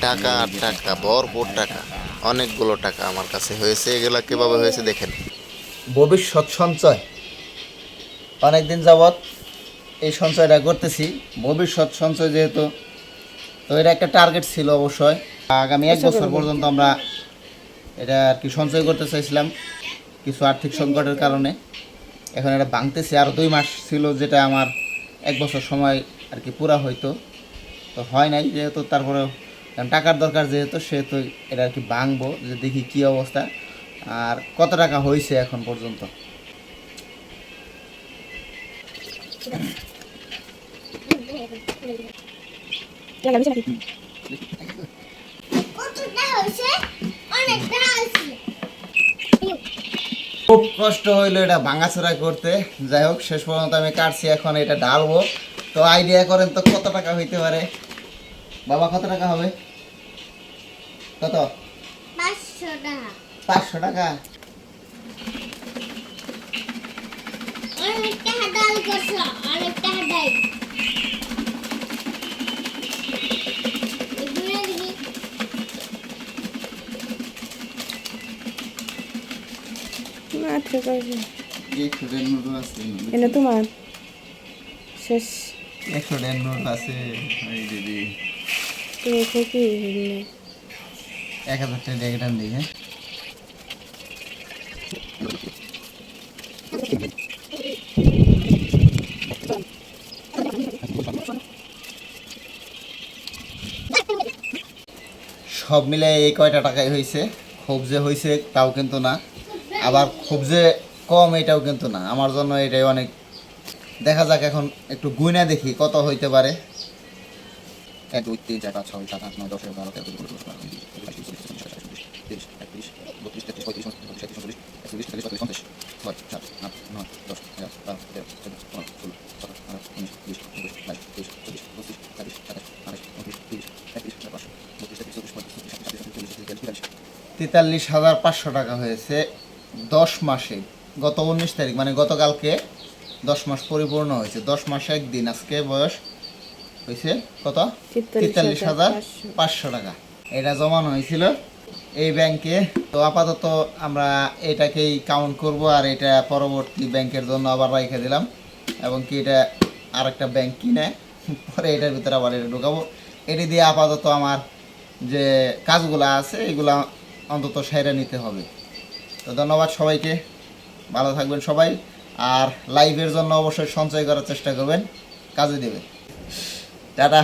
টাকা আর টাকা, ভরপুর টাকা, অনেকগুলো টাকা আমার কাছে হয়েছে। এগুলা কিভাবে হয়েছে দেখেন। ভবিষ্যৎ সঞ্চয়, অনেকদিন যাবৎ এই সঞ্চয়টা করতেছি। ভবিষ্যৎ সঞ্চয় যেহেতু, তো এটা একটা টার্গেট ছিল অবশ্যই। আগামী 1 বছর পর্যন্ত আমরা এটা আর কি সঞ্চয় করতে চাইছিলাম, কিছু আর্থিক সংকটের কারণে। এখন এটা ভাঙতেছি। আর 2 মাস ছিল যেটা আমার 1 বছর সময় আর কি পুরা হইতো, তো হয় নাই যেহেতু। তারপরেও টাকার দরকার যেহেতু, সেহেতু এটা আর কি ভাঙবো, যে দেখি কী অবস্থা আর কত টাকা হয়েছে এখন পর্যন্ত। খুব কষ্ট হইলো এটা ভাঙাচোরা করতে। যাই হোক, শেষ পর্যন্ত আমি কাটছি। এখন এটা ঢালবো। তো আইডিয়া করেন তো কত টাকা হইতে পারে বাবা? কত টাকা হবে? কত? 500 টাকা। 500 টাকা? অনেকটা ডাল করছো, অনেকটা ডাল। এটা তোমার শেষ। 100 নোট আছে দিদি। তুমি কি 1000 টাকা দিয়ে টান দিই। হ্যাঁ, সব মিলে এই কয়টা টাকাই হয়েছে। খুব যে হয়েছে তাও কিন্তু না, আবার খুব যে কম এটাও কিন্তু না। আমার জন্য এটাই অনেক। দেখা যাক, এখন একটু গুইনা দেখি কত হইতে পারে। 1 2 3 4 5 6 7 8 9 10 11 12 13 14 15 43,500 টাকা হয়েছে 10 মাসে। গত 19 তারিখ মানে গতকালকে 10 মাস পরিপূর্ণ হয়েছে। 10 মাসে একদিন আজকে বয়স হয়েছে কত? 43,500 টাকা। এটা জমানো হয়েছিল এই ব্যাংকে। তো আপাতত আমরা এটাকেই কাউন্ট করব, আর এটা পরবর্তী ব্যাংকের জন্য আবার রেখে দিলাম। এবং কি এটা আরেকটা ব্যাংক কিনে পরে এটার ভিতরে আবার এটা ঢুকাবো। এটি দিয়ে আপাতত আমার যে কাজগুলো আছে এগুলা অন্তত সেরে নিতে হবে। তো ধন্যবাদ সবাইকে, ভালো থাকবেন সবাই। আর লাইভের জন্য অবশ্যই সঞ্চয় করার চেষ্টা করবেন, কাজে দেবে। টাটা।